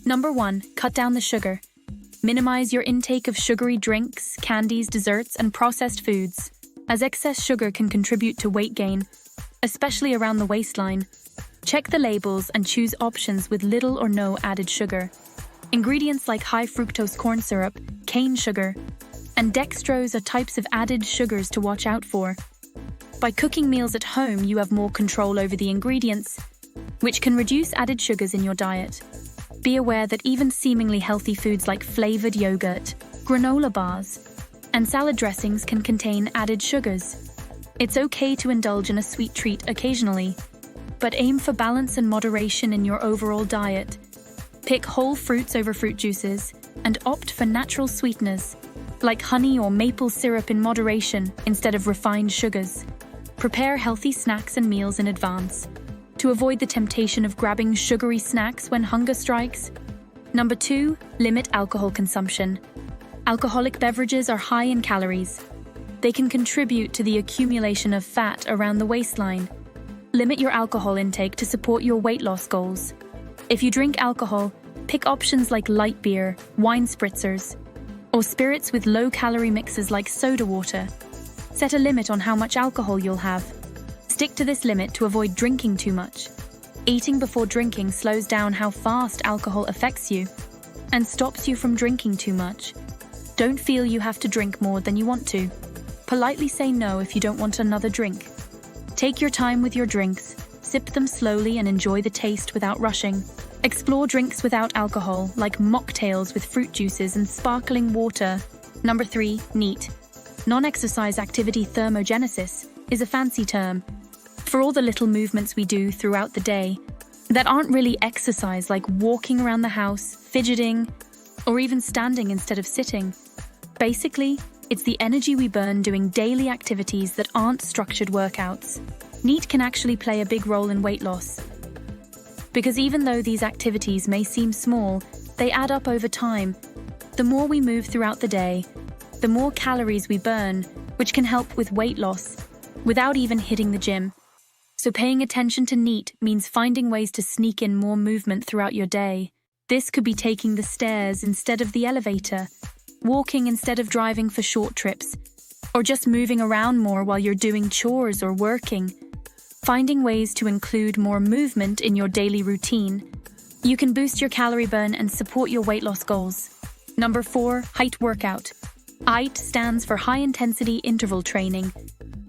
Number 1, cut down the sugar. Minimize your intake of sugary drinks, candies, desserts, and processed foods, as excess sugar can contribute to weight gain, especially around the waistline. Check the labels and choose options with little or no added sugar. Ingredients like high fructose corn syrup, cane sugar, and dextrose are types of added sugars to watch out for. By cooking meals at home, you have more control over the ingredients, which can reduce added sugars in your diet. Be aware that even seemingly healthy foods like flavored yogurt, granola bars, and salad dressings can contain added sugars. It's okay to indulge in a sweet treat occasionally, but aim for balance and moderation in your overall diet. Pick whole fruits over fruit juices and opt for natural sweeteners, like honey or maple syrup in moderation instead of refined sugars. Prepare healthy snacks and meals in advance to avoid the temptation of grabbing sugary snacks when hunger strikes. Number 2, limit alcohol consumption. Alcoholic beverages are high in calories. They can contribute to the accumulation of fat around the waistline. Limit your alcohol intake to support your weight loss goals. If you drink alcohol, pick options like light beer, wine spritzers, or spirits with low-calorie mixes like soda water. Set a limit on how much alcohol you'll have. Stick to this limit to avoid drinking too much. Eating before drinking slows down how fast alcohol affects you and stops you from drinking too much. Don't feel you have to drink more than you want to. Politely say no if you don't want another drink. Take your time with your drinks, sip them slowly and enjoy the taste without rushing. Explore drinks without alcohol, like mocktails with fruit juices and sparkling water. Number 3, NEAT. Non-exercise activity thermogenesis is a fancy term for all the little movements we do throughout the day that aren't really exercise, like walking around the house, fidgeting, or even standing instead of sitting. Basically, it's the energy we burn doing daily activities that aren't structured workouts. NEAT can actually play a big role in weight loss, because even though these activities may seem small, they add up over time. The more we move throughout the day, the more calories we burn, which can help with weight loss without even hitting the gym. So paying attention to NEAT means finding ways to sneak in more movement throughout your day. This could be taking the stairs instead of the elevator, walking instead of driving for short trips, or just moving around more while you're doing chores or working. Finding ways to include more movement in your daily routine, you can boost your calorie burn and support your weight loss goals. Number 4, HIIT workout. HIIT stands for high-intensity interval training.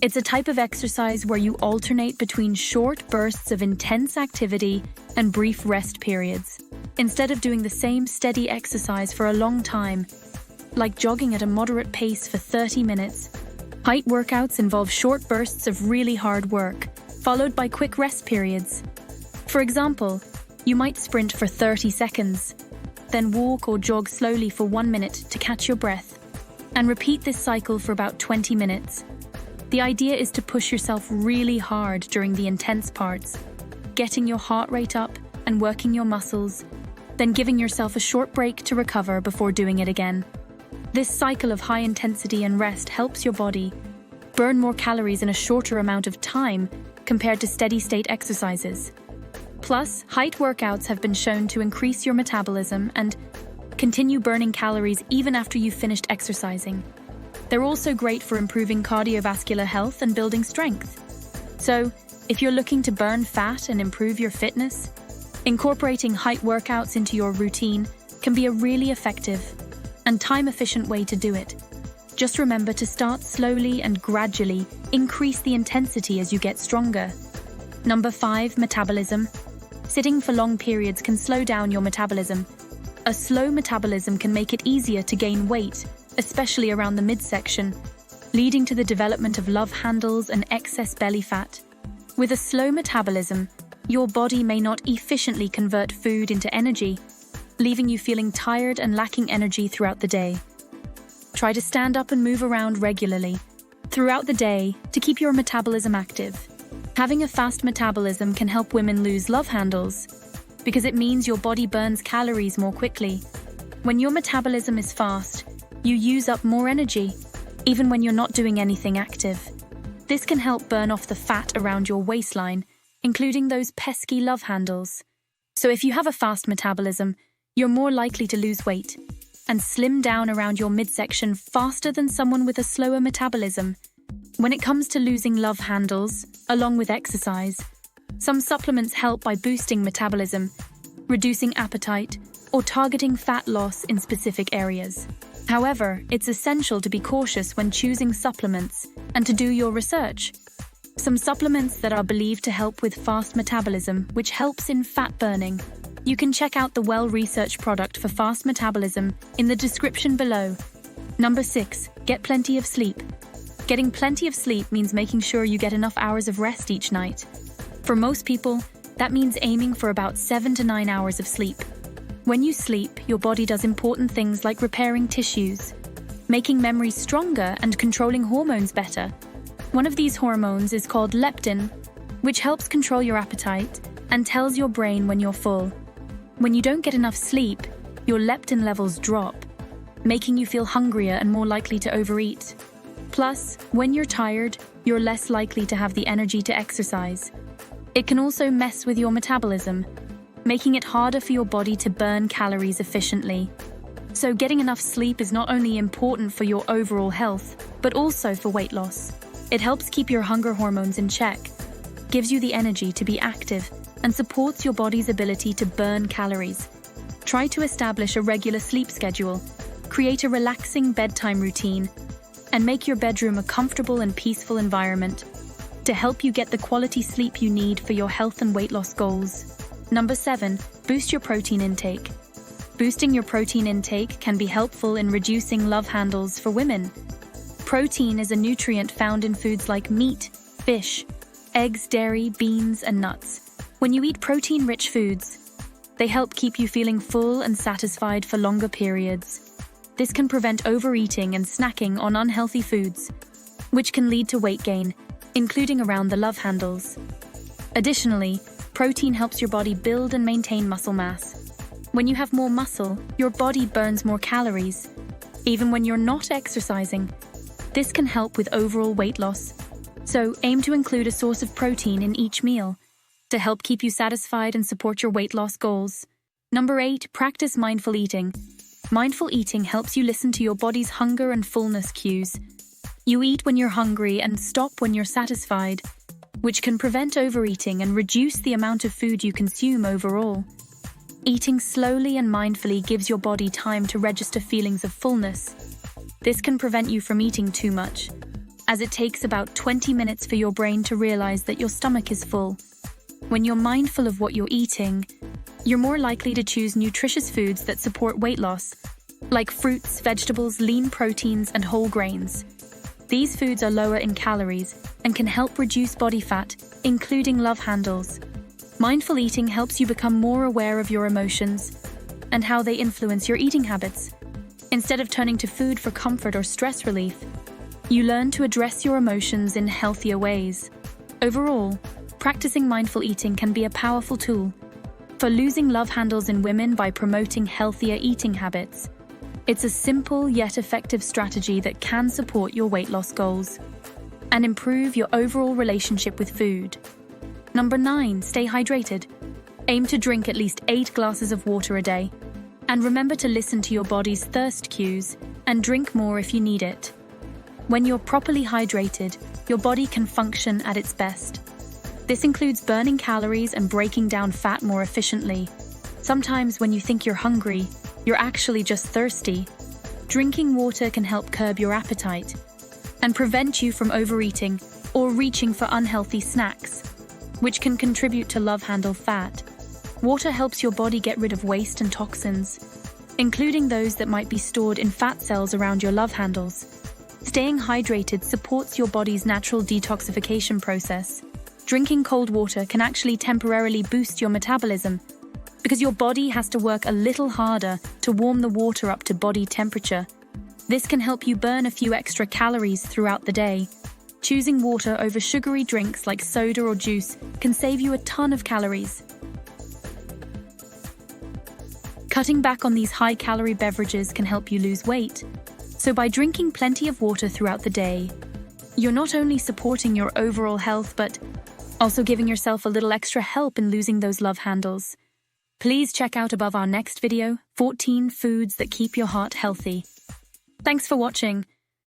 It's a type of exercise where you alternate between short bursts of intense activity and brief rest periods, instead of doing the same steady exercise for a long time, like jogging at a moderate pace for 30 minutes. HIIT workouts involve short bursts of really hard work, followed by quick rest periods. For example, you might sprint for 30 seconds, then walk or jog slowly for 1 minute to catch your breath, and repeat this cycle for about 20 minutes. The idea is to push yourself really hard during the intense parts, getting your heart rate up and working your muscles, then giving yourself a short break to recover before doing it again. This cycle of high intensity and rest helps your body burn more calories in a shorter amount of time compared to steady-state exercises. Plus, HIIT workouts have been shown to increase your metabolism and continue burning calories even after you've finished exercising. They're also great for improving cardiovascular health and building strength. So, if you're looking to burn fat and improve your fitness, incorporating HIIT workouts into your routine can be a really effective and time-efficient way to do it. Just remember to start slowly and gradually increase the intensity as you get stronger. Number 5, metabolism. Sitting for long periods can slow down your metabolism. A slow metabolism can make it easier to gain weight, especially around the midsection, leading to the development of love handles and excess belly fat. With a slow metabolism, your body may not efficiently convert food into energy, leaving you feeling tired and lacking energy throughout the day. Try to stand up and move around regularly throughout the day to keep your metabolism active. Having a fast metabolism can help women lose love handles because it means your body burns calories more quickly. When your metabolism is fast, you use up more energy, even when you're not doing anything active. This can help burn off the fat around your waistline, including those pesky love handles. So if you have a fast metabolism, you're more likely to lose weight and slim down around your midsection faster than someone with a slower metabolism. When it comes to losing love handles, along with exercise, some supplements help by boosting metabolism, reducing appetite, or targeting fat loss in specific areas. However, it's essential to be cautious when choosing supplements and to do your research. Some supplements that are believed to help with fast metabolism, which helps in fat burning. You can check out the well-researched product for fast metabolism in the description below. Number 6. Get plenty of sleep. Getting plenty of sleep means making sure you get enough hours of rest each night. For most people, that means aiming for about 7 to 9 hours of sleep. When you sleep, your body does important things like repairing tissues, making memories stronger and controlling hormones better. One of these hormones is called leptin, which helps control your appetite and tells your brain when you're full. When you don't get enough sleep, your leptin levels drop, making you feel hungrier and more likely to overeat. Plus, when you're tired, you're less likely to have the energy to exercise. It can also mess with your metabolism, making it harder for your body to burn calories efficiently. So getting enough sleep is not only important for your overall health, but also for weight loss. It helps keep your hunger hormones in check, gives you the energy to be active, and supports your body's ability to burn calories. Try to establish a regular sleep schedule, create a relaxing bedtime routine, and make your bedroom a comfortable and peaceful environment to help you get the quality sleep you need for your health and weight loss goals. Number 7. Boost your protein intake. Boosting your protein intake can be helpful in reducing love handles for women. Protein is a nutrient found in foods like meat, fish, eggs, dairy, beans, and nuts. When you eat protein-rich foods, they help keep you feeling full and satisfied for longer periods. This can prevent overeating and snacking on unhealthy foods, which can lead to weight gain, including around the love handles. Additionally, protein helps your body build and maintain muscle mass. When you have more muscle, your body burns more calories, even when you're not exercising. This can help with overall weight loss. So aim to include a source of protein in each meal to help keep you satisfied and support your weight loss goals. Number 8. Practice mindful eating. Mindful eating helps you listen to your body's hunger and fullness cues. You eat when you're hungry and stop when you're satisfied, which can prevent overeating and reduce the amount of food you consume overall. Eating slowly and mindfully gives your body time to register feelings of fullness. This can prevent you from eating too much, as it takes about 20 minutes for your brain to realize that your stomach is full. When you're mindful of what you're eating, you're more likely to choose nutritious foods that support weight loss, like fruits, vegetables, lean proteins, and whole grains. These foods are lower in calories and can help reduce body fat, including love handles. Mindful eating helps you become more aware of your emotions and how they influence your eating habits. Instead of turning to food for comfort or stress relief, you learn to address your emotions in healthier ways. Overall, practicing mindful eating can be a powerful tool for losing love handles in women by promoting healthier eating habits. It's a simple yet effective strategy that can support your weight loss goals and improve your overall relationship with food. Number 9. Stay hydrated. Aim to drink at least 8 glasses of water a day. And remember to listen to your body's thirst cues and drink more if you need it. When you're properly hydrated, your body can function at its best. This includes burning calories and breaking down fat more efficiently. Sometimes when you think you're hungry, you're actually just thirsty. Drinking water can help curb your appetite and prevent you from overeating or reaching for unhealthy snacks, which can contribute to love handle fat. Water helps your body get rid of waste and toxins, including those that might be stored in fat cells around your love handles. Staying hydrated supports your body's natural detoxification process. Drinking cold water can actually temporarily boost your metabolism because your body has to work a little harder to warm the water up to body temperature. This can help you burn a few extra calories throughout the day. Choosing water over sugary drinks like soda or juice can save you a ton of calories. Cutting back on these high-calorie beverages can help you lose weight. So by drinking plenty of water throughout the day, you're not only supporting your overall health, but also giving yourself a little extra help in losing those love handles. Please check out above our next video, 14 foods that keep your heart healthy. Thanks for watching.